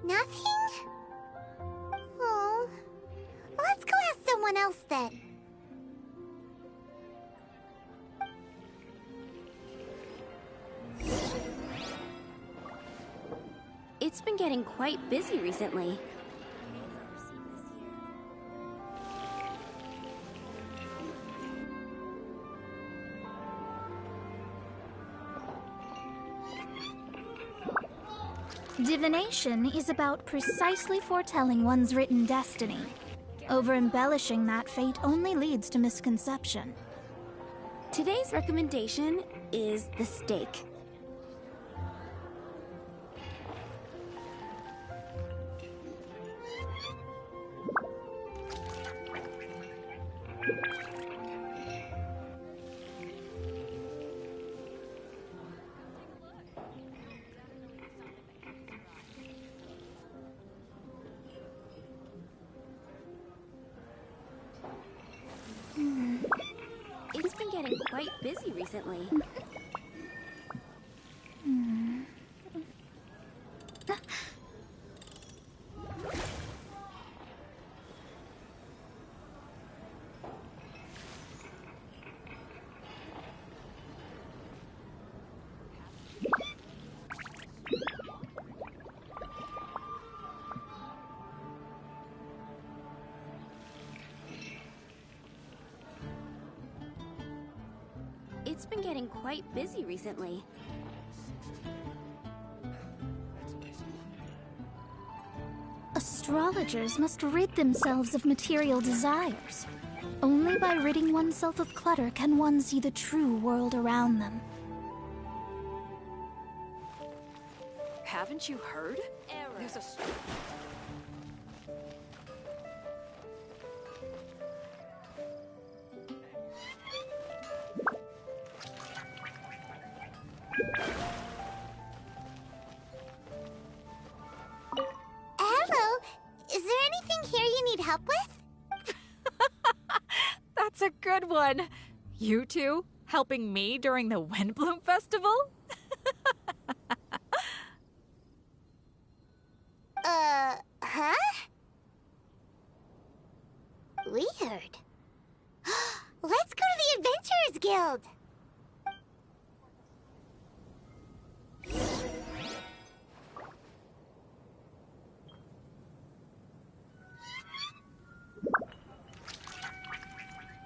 Nothing? Oh. Let's go ask someone else then. It's been getting quite busy recently. Divination is about precisely foretelling one's written destiny. Over-embellishing that fate only leads to misconception. Today's recommendation is the steak. It's been getting quite busy recently. It's been getting quite busy recently. Astrologers must rid themselves of material desires. Only by ridding oneself of clutter can one see the true world around them. Haven't you heard? There's a... Hello? Is there anything here you need help with? That's a good one. You two helping me during the Windblume Festival? Huh? Weird. Let's go to the Adventurers Guild!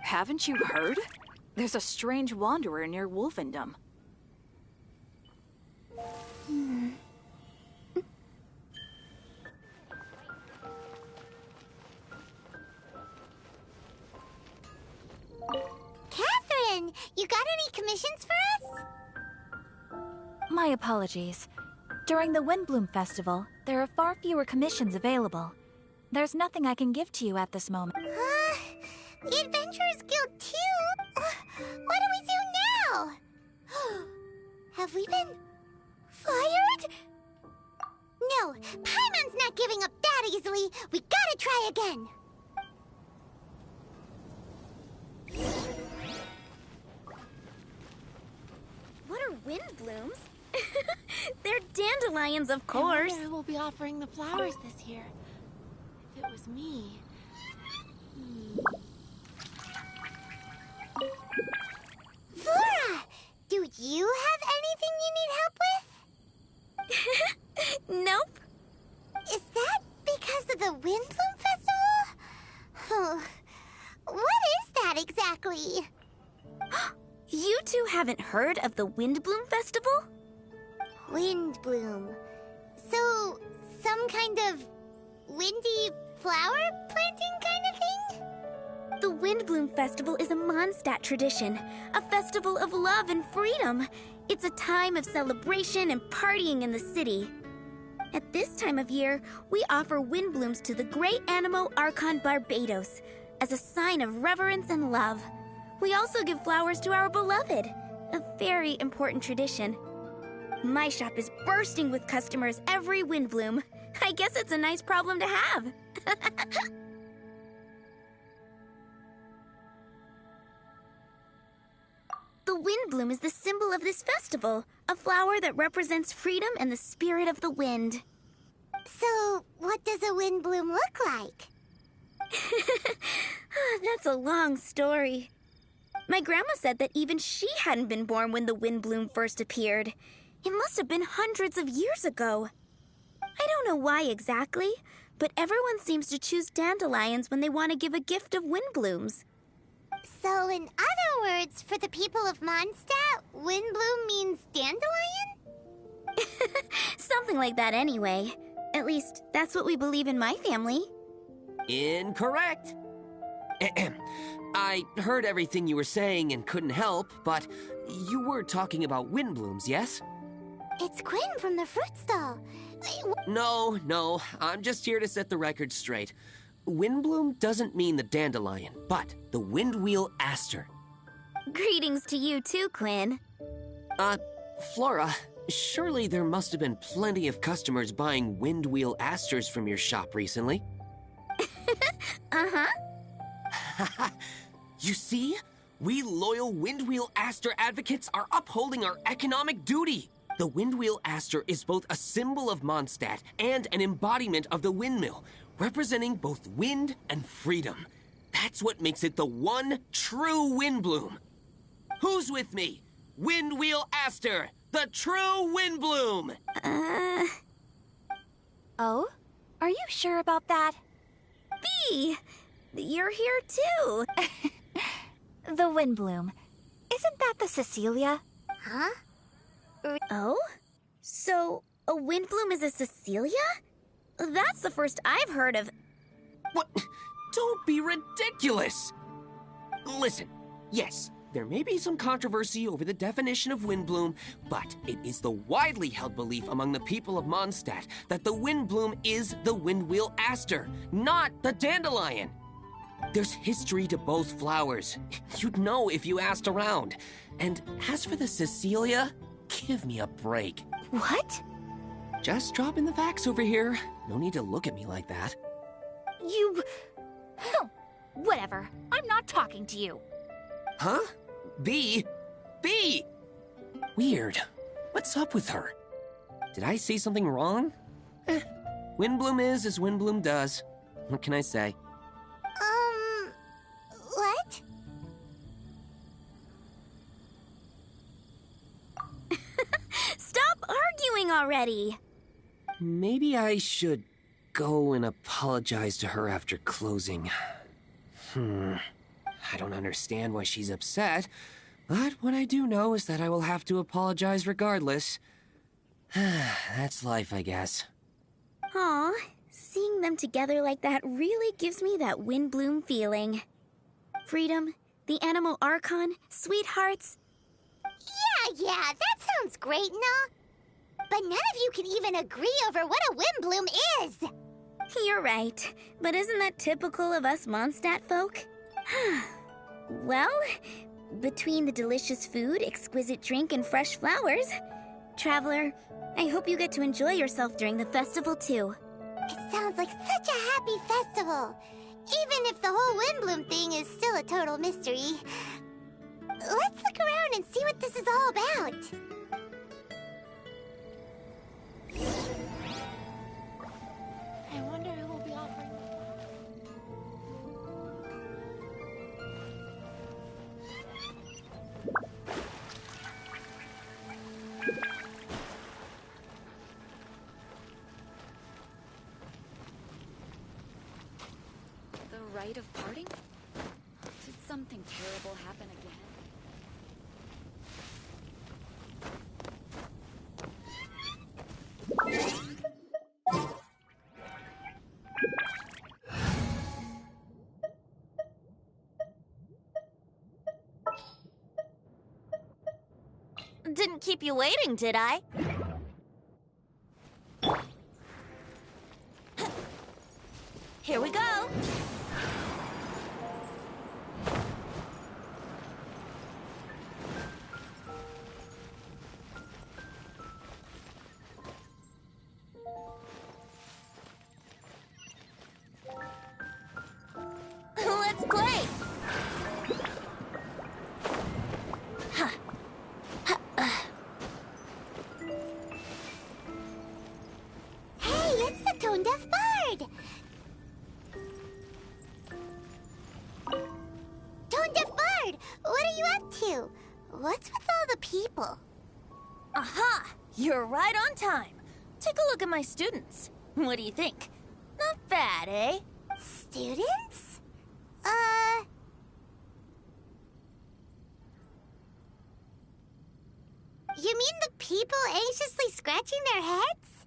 Haven't you heard? There's a strange wanderer near Windblume. Catherine, you got any commissions for us? My apologies. During the Windblume Festival, there are far fewer commissions available. There's nothing I can give to you at this moment. The Adventurers Guild too? What do we do now? Have we been fired? No, Paimon's not giving up that easily. We gotta try again. What are Windblooms? They're dandelions, of course. I wonder who will be offering the flowers this year. If it was me. Flora, do you have anything you need help with? Nope. Is that because of the Windblume Festival? What is that exactly? You two haven't heard of the Windblume Festival? Windblume. So, some kind of windy flower planting kind of thing? The Windblume Festival is a Mondstadt tradition, a festival of love and freedom. It's a time of celebration and partying in the city. At this time of year, we offer Windblooms to the Great Animo Archon Barbados as a sign of reverence and love. We also give flowers to our beloved, a very important tradition. My shop is bursting with customers every Windblume. I guess it's a nice problem to have. The Windblume is the symbol of this festival, a flower that represents freedom and the spirit of the wind. So, what does a Windblume look like? That's a long story. My grandma said that even she hadn't been born when the Windblume first appeared. It must have been hundreds of years ago. I don't know why exactly, but everyone seems to choose dandelions when they want to give a gift of Windblooms. So, in other words, for the people of Mondstadt, Windblume means dandelion? Something like that anyway. At least, that's what we believe in my family. Incorrect. I heard everything you were saying and couldn't help, but you were talking about Windblooms, yes? It's Quinn from the fruit stall. No, I'm just here to set the record straight. Windblume doesn't mean the dandelion, but the windwheel aster. Greetings to you too, Quinn. Flora, surely there must have been plenty of customers buying windwheel asters from your shop recently. Uh-huh. You see? We loyal Windwheel Aster advocates are upholding our economic duty. The Windwheel Aster is both a symbol of Mondstadt and an embodiment of the windmill, representing both wind and freedom. That's what makes it the one true Windblume. Who's with me? Windwheel Aster, the true Windblume! Oh? Are you sure about that? Bee! You're here too. The Windblume. Isn't that the Cecilia? Huh? Oh? So, a Windblume is a Cecilia? That's the first I've heard of. What? Don't be ridiculous! Listen, yes, there may be some controversy over the definition of Windblume, but it is the widely held belief among the people of Mondstadt that the Windblume is the Windwheel Aster, not the dandelion. There's history to both flowers. You'd know if you asked around. And as for the Cecilia, give me a break. What? Just dropping the facts over here. No need to look at me like that. You... Whatever. I'm not talking to you. Huh? Bee? Bee! Weird. What's up with her? Did I say something wrong? Windblume is as Windblume does. What can I say? What? Stop arguing already! Maybe I should go and apologize to her after closing. I don't understand why she's upset, but what I do know is that I will have to apologize regardless. That's life, I guess. Aw, seeing them together like that really gives me that Windblume feeling. Freedom, the Animal Archon, sweethearts. Yeah, that sounds great, no? But none of you can even agree over what a Windblume is! You're right, but isn't that typical of us Mondstadt folk? Well, between the delicious food, exquisite drink, and fresh flowers, Traveler, I hope you get to enjoy yourself during the festival too. It sounds like such a happy festival, even if the whole Windblume thing is still a total mystery. Let's look around and see what this is all about. I wonder who will be offering. The rite of parting? Did something terrible happen again? Didn't keep you waiting, did I? Here we go. Let's play. Hey, it's the Aha! You're right on time. Take a look at my students. What do you think? Not bad, eh? Students? You mean the people anxiously scratching their heads?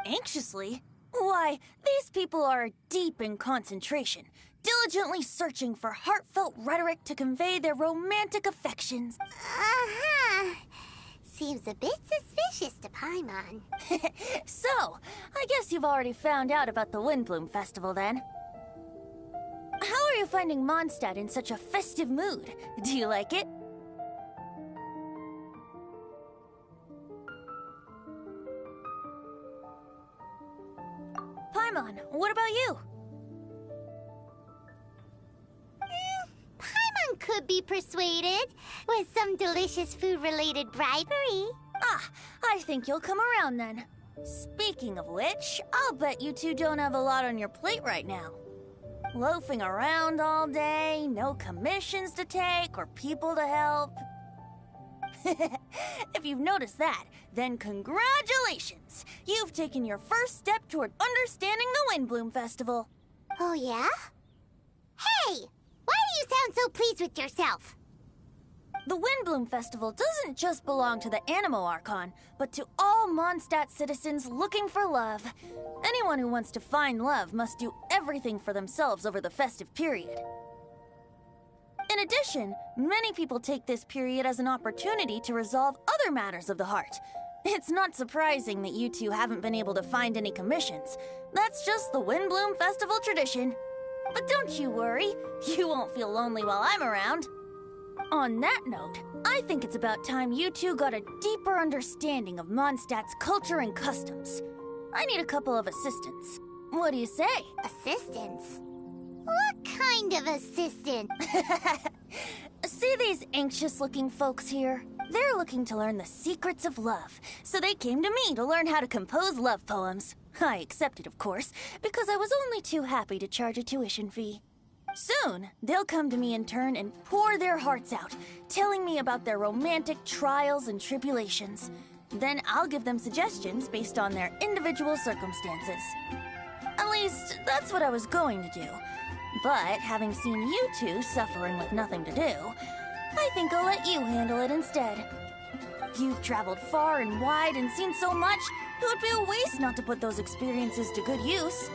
Anxiously? Why, these people are deep in concentration, diligently searching for heartfelt rhetoric to convey their romantic affections. Uh-huh. Seems a bit suspicious to Paimon. So, I guess you've already found out about the Windblume Festival then. How are you finding Mondstadt in such a festive mood? Do you like it? Paimon, what about you? Paimon could be persuaded with some delicious food-related bribery. Ah, I think you'll come around then. Speaking of which, I'll bet you two don't have a lot on your plate right now. Loafing around all day, no commissions to take or people to help. If you've noticed that, then congratulations! You've taken your first step toward understanding the Windblume Festival. Oh, yeah? Hey! Why do you sound so pleased with yourself? The Windblume Festival doesn't just belong to the Animo Archon, but to all Mondstadt citizens looking for love. Anyone who wants to find love must do everything for themselves over the festive period. In addition, many people take this period as an opportunity to resolve other matters of the heart. It's not surprising that you two haven't been able to find any commissions. That's just the Windblume Festival tradition. But don't you worry, you won't feel lonely while I'm around. On that note, I think it's about time you two got a deeper understanding of Mondstadt's culture and customs. I need a couple of assistants. What do you say? Assistants? What kind of assistant? See these anxious-looking folks here? They're looking to learn the secrets of love, so they came to me to learn how to compose love poems. I accepted, of course, because I was only too happy to charge a tuition fee. Soon, they'll come to me in turn and pour their hearts out, telling me about their romantic trials and tribulations. Then I'll give them suggestions based on their individual circumstances. At least, that's what I was going to do. But having seen you two suffering with nothing to do, I think I'll let you handle it instead. You've traveled far and wide and seen so much, it would be a waste not to put those experiences to good use.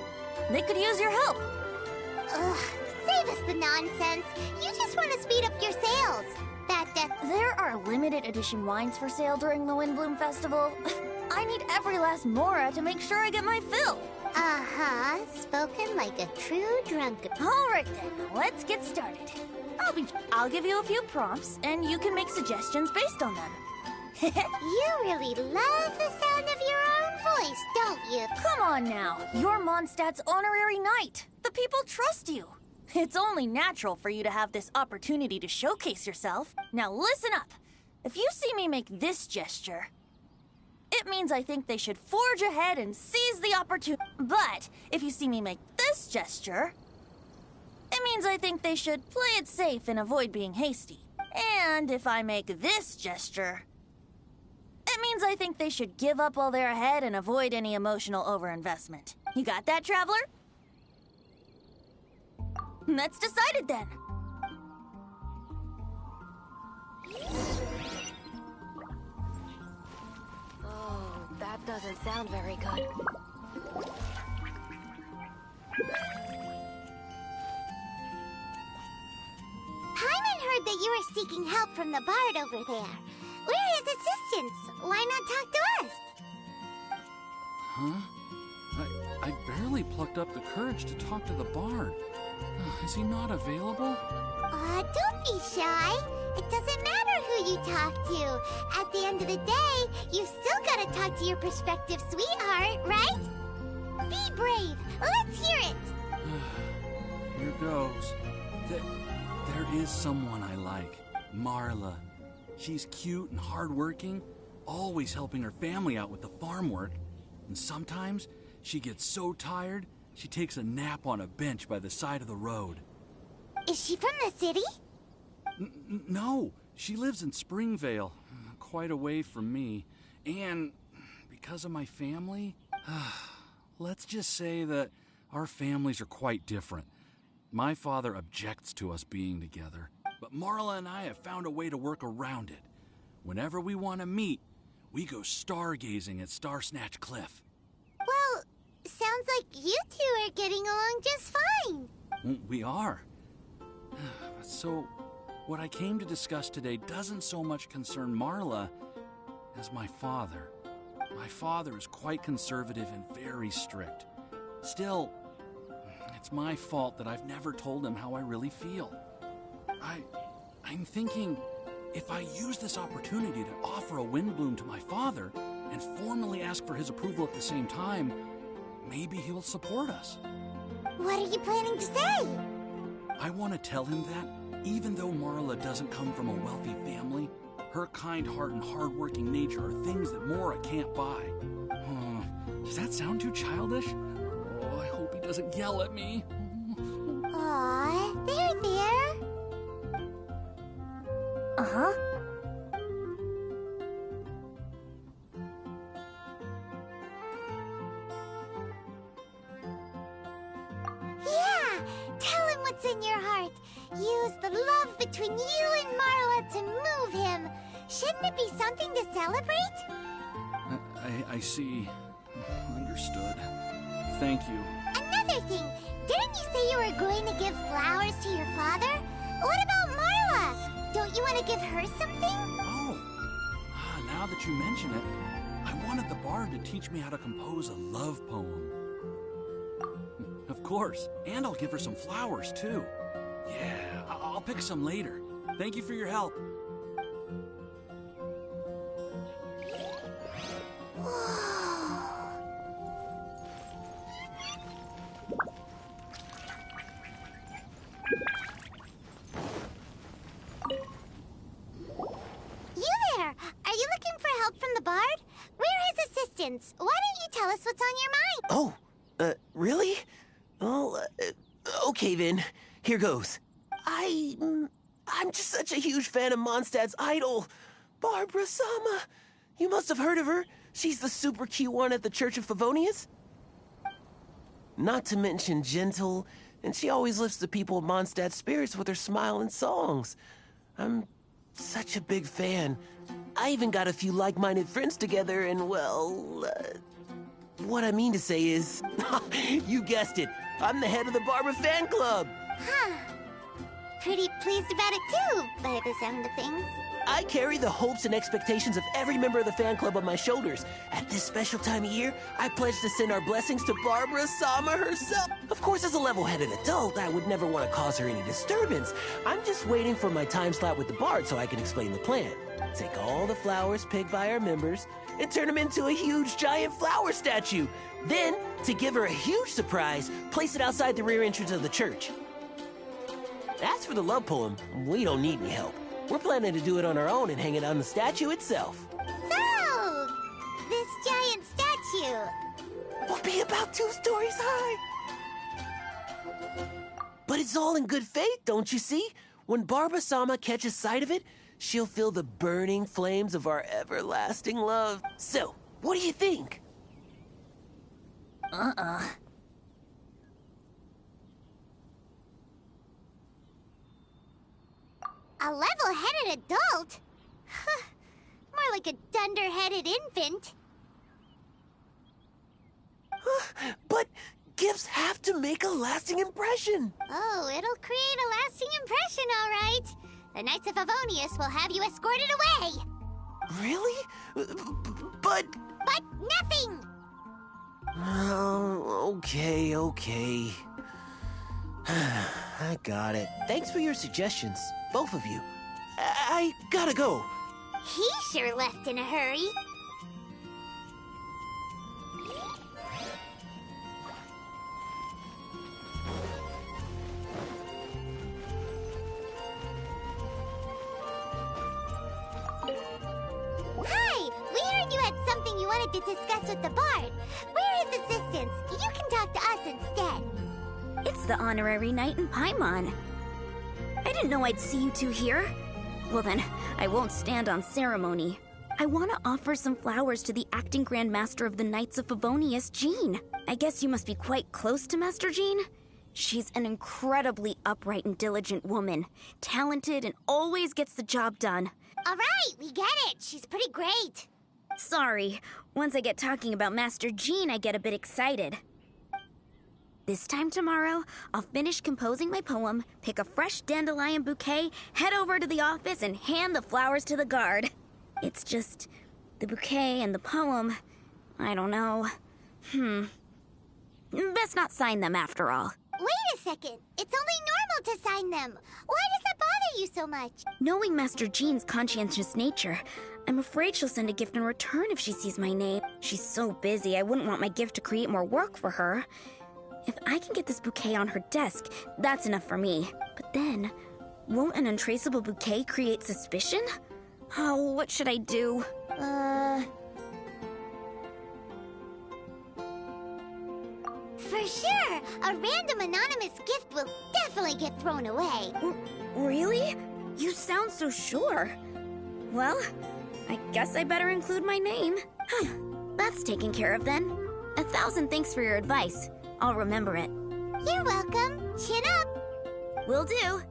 They could use your help. Ugh, save us the nonsense. You just want to speed up your sales. There are limited edition wines for sale during the Windblume Festival. I need every last mora to make sure I get my fill. Uh-huh, spoken like a true drunkard. All right then, let's get started. I'll give you a few prompts, and you can make suggestions based on them. You really love the sound of your own voice, don't you? Come on now, you're Mondstadt's honorary knight. The people trust you. It's only natural for you to have this opportunity to showcase yourself. Now listen up. If you see me make this gesture, it means I think they should forge ahead and seize the opportunity. But if you see me make this gesture, it means I think they should play it safe and avoid being hasty. And if I make this gesture, it means I think they should give up while they're ahead and avoid any emotional overinvestment. You got that, traveler? That's decided then. Oh, that doesn't sound very good. Paimon heard that you were seeking help from the bard over there. We're his assistants. Why not talk to us? Huh? I barely plucked up the courage to talk to the bard. Is he not available? Don't be shy. It doesn't matter who you talk to. At the end of the day, you still gotta talk to your prospective sweetheart, right? Be brave. Let's hear it. Here goes. There is someone I like. Marla. She's cute and hardworking, always helping her family out with the farm work. And sometimes she gets so tired, she takes a nap on a bench by the side of the road. Is she from the city? No, she lives in Springvale, quite away from me. And because of my family, let's just say that our families are quite different. My father objects to us being together, but Marla and I have found a way to work around it. Whenever we want to meet, we go stargazing at Star Snatch Cliff. Well, sounds like you two are getting along just fine. We are. So, what I came to discuss today doesn't so much concern Marla as my father. My father is quite conservative and very strict. Still, it's my fault that I've never told him how I really feel. I'm thinking, if I use this opportunity to offer a Windblume to my father and formally ask for his approval at the same time, maybe he'll support us. What are you planning to say? I want to tell him that, even though Marla doesn't come from a wealthy family, her kind heart and hard-working nature are things that Mora can't buy. Does that sound too childish? Oh, I hope he doesn't yell at me. Aw, there. Uh-huh. Yeah, tell him what's in your heart. Use the love between you and Marla to move him. Shouldn't it be something to celebrate? I see. Understood. Thank you. Another thing, didn't you say you were going to give flowers to your father? What about Marla? Don't you want to give her something? Oh, now that you mention it, I wanted the bard to teach me how to compose a love poem. Of course, and I'll give her some flowers, too. Yeah, I'll pick some later. Thank you for your help. You there! Are you looking for help from the bard? We're his assistants. Why don't you tell us what's on your mind? Oh, really? Well, okay then. Here goes. I'm just such a huge fan of Mondstadt's idol, Barbara Sama. You must have heard of her. She's the super cute one at the Church of Favonius. Not to mention gentle, and she always lifts the people of Mondstadt's spirits with her smile and songs. I'm such a big fan. I even got a few like-minded friends together, and well, what I mean to say is, you guessed it, I'm the head of the Barbara fan club. Huh. Pretty pleased about it too, by the sound of things. I carry the hopes and expectations of every member of the fan club on my shoulders. At this special time of year, I pledge to send our blessings to Barbara Sama herself. Of course, as a level-headed adult, I would never want to cause her any disturbance. I'm just waiting for my time slot with the bard so I can explain the plan. Take all the flowers picked by our members and turn them into a huge giant flower statue. Then, to give her a huge surprise, place it outside the rear entrance of the church. As for the love poem, we don't need any help. We're planning to do it on our own and hang it on the statue itself. So, this giant statue will be about 2 stories high. But it's all in good faith, don't you see? When Barbara Sama catches sight of it, she'll feel the burning flames of our everlasting love. So, what do you think? A level-headed adult? More like a dunder-headed infant. But gifts have to make a lasting impression. Oh, it'll create a lasting impression, all right. The Knights of Favonius will have you escorted away. Really? But nothing! Oh, okay. I got it. Thanks for your suggestions, both of you. I gotta go. He sure left in a hurry. Hi! We heard you had something you wanted to discuss with the bard. We're his assistants. You can talk to us instead. It's the honorary knight in Paimon. I didn't know I'd see you two here. Well then, I won't stand on ceremony. I want to offer some flowers to the acting Grand Master of the Knights of Favonius, Jean. I guess you must be quite close to Master Jean? She's an incredibly upright and diligent woman, talented and always gets the job done. All right, we get it. She's pretty great. Sorry, once I get talking about Master Jean, I get a bit excited. This time tomorrow, I'll finish composing my poem, pick a fresh dandelion bouquet, head over to the office, and hand the flowers to the guard. It's just the bouquet and the poem. I don't know. Best not sign them after all. Wait a second. It's only normal to sign them. Why does that bother you so much? Knowing Master Jean's conscientious nature, I'm afraid she'll send a gift in return if she sees my name. She's so busy, I wouldn't want my gift to create more work for her. If I can get this bouquet on her desk, that's enough for me. But then, won't an untraceable bouquet create suspicion? Oh, what should I do? For sure! A random anonymous gift will definitely get thrown away. Really? You sound so sure. Well, I guess I better include my name. That's taken care of then. 1,000 thanks for your advice. I'll remember it. You're welcome. Chin up. Will do.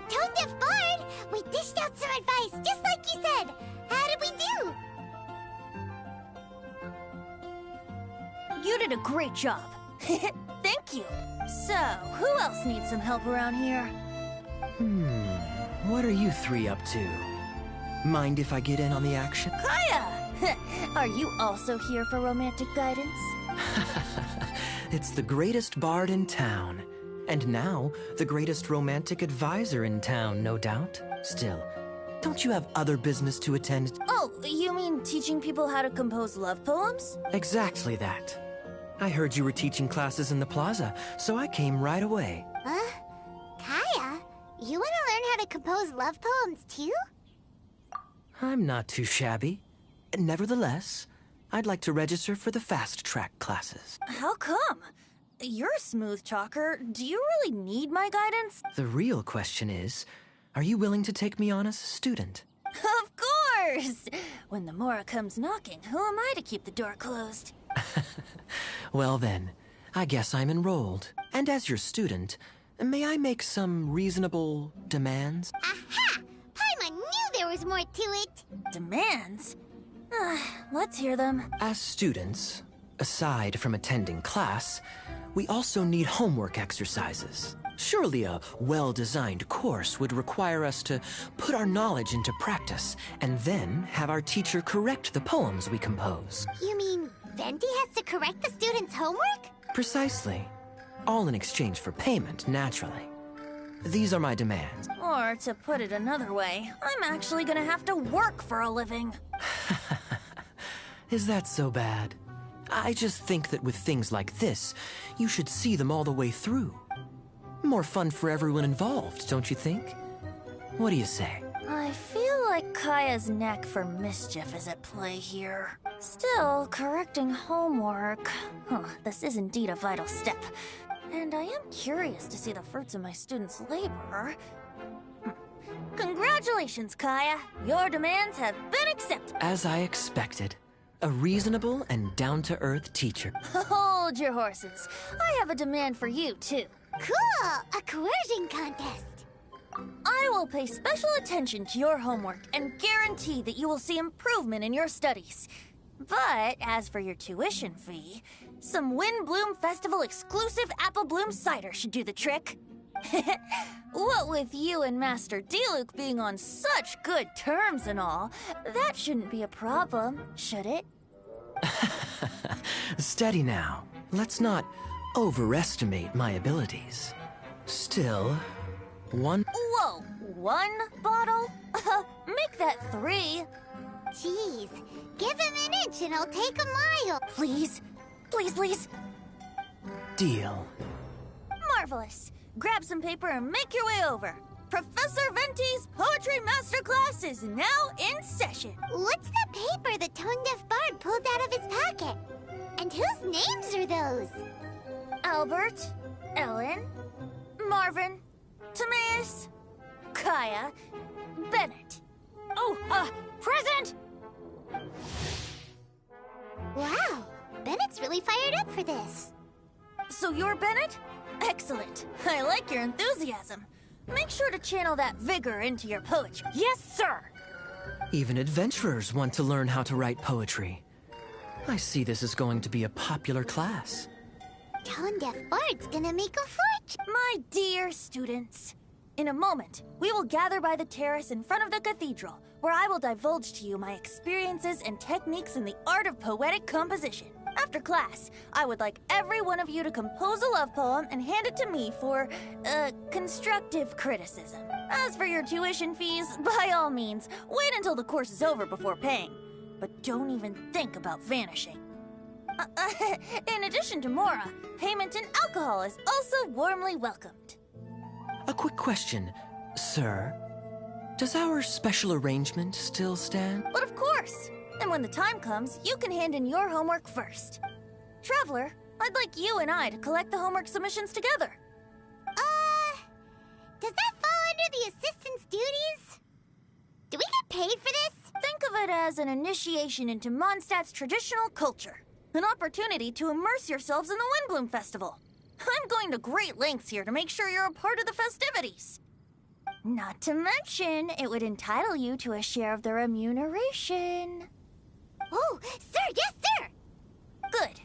Tone Deaf Bard! We dished out some advice, just like you said. How did we do? You did a great job. Thank you. So, who else needs some help around here? What are you three up to? Mind if I get in on the action? Kaya! Are you also here for romantic guidance? It's the greatest bard in town. And now, the greatest romantic advisor in town, no doubt. Still, don't you have other business to attend? Oh, you mean teaching people how to compose love poems? Exactly that. I heard you were teaching classes in the plaza, so I came right away. Huh? Kaya? You want to learn how to compose love poems too? I'm not too shabby. Nevertheless, I'd like to register for the fast-track classes. How come? You're a smooth talker. Do you really need my guidance? The real question is, are you willing to take me on as a student? Of course! When the Mora comes knocking, who am I to keep the door closed? Well then, I guess I'm enrolled. And as your student, may I make some reasonable demands? Aha! Paimon knew there was more to it! Demands? Let's hear them. As students, aside from attending class, we also need homework exercises. Surely a well-designed course would require us to put our knowledge into practice and then have our teacher correct the poems we compose. You mean Venti has to correct the students' homework? Precisely. All in exchange for payment, naturally. These are my demands. Or, to put it another way, I'm actually gonna have to work for a living. Is that so bad? I just think that with things like this, you should see them all the way through. More fun for everyone involved, don't you think? What do you say? I feel like Kaya's knack for mischief is at play here. Still, correcting homework. This is indeed a vital step. And I am curious to see the fruits of my students' labor. Congratulations, Kaya! Your demands have been accepted! As I expected. A reasonable and down-to-earth teacher. Hold your horses. I have a demand for you, too. Cool! A coercion contest! I will pay special attention to your homework and guarantee that you will see improvement in your studies. But as for your tuition fee, some Windblume Festival exclusive Apple Bloom cider should do the trick. What with you and Master Diluc being on such good terms and all, that shouldn't be a problem, should it? Steady now. Let's not overestimate my abilities. Still, one... Whoa, 1 bottle? Make that 3. Jeez, give him an inch and I'll take a mile. Please, please, please. Deal. Marvelous. Grab some paper and make your way over. Professor Venti's Poetry Masterclass is now in session. What's the paper the tone-deaf bard pulled out of his pocket? And whose names are those? Albert, Ellen, Marvin, Timaeus, Kaya, Bennett. Oh, present! Wow, Bennett's really fired up for this. So you're Bennett? Excellent. I like your enthusiasm. Make sure to channel that vigor into your poetry. Yes, sir! Even adventurers want to learn how to write poetry. I see this is going to be a popular class. Tone-deaf bard's gonna make a fortune. My dear students, in a moment, we will gather by the terrace in front of the cathedral, where I will divulge to you my experiences and techniques in the art of poetic composition. After class, I would like every one of you to compose a love poem and hand it to me for, constructive criticism. As for your tuition fees, by all means, wait until the course is over before paying. But don't even think about vanishing. In addition to Mora, payment in alcohol is also warmly welcomed. A quick question, sir. Does our special arrangement still stand? But of course! And when the time comes, you can hand in your homework first. Traveler, I'd like you and I to collect the homework submissions together. Does that fall under the assistant's duties? Do we get paid for this? Think of it as an initiation into Mondstadt's traditional culture. An opportunity to immerse yourselves in the Windblume Festival. I'm going to great lengths here to make sure you're a part of the festivities. Not to mention, it would entitle you to a share of the remuneration. Oh, sir, yes, sir! Good.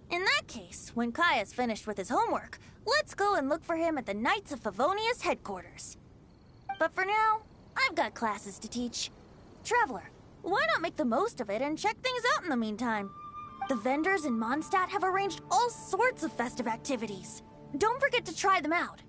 In that case, when Kaya's finished with his homework, let's go and look for him at the Knights of Favonia's headquarters. But for now, I've got classes to teach. Traveler, why not make the most of it and check things out in the meantime? The vendors in Mondstadt have arranged all sorts of festive activities. Don't forget to try them out.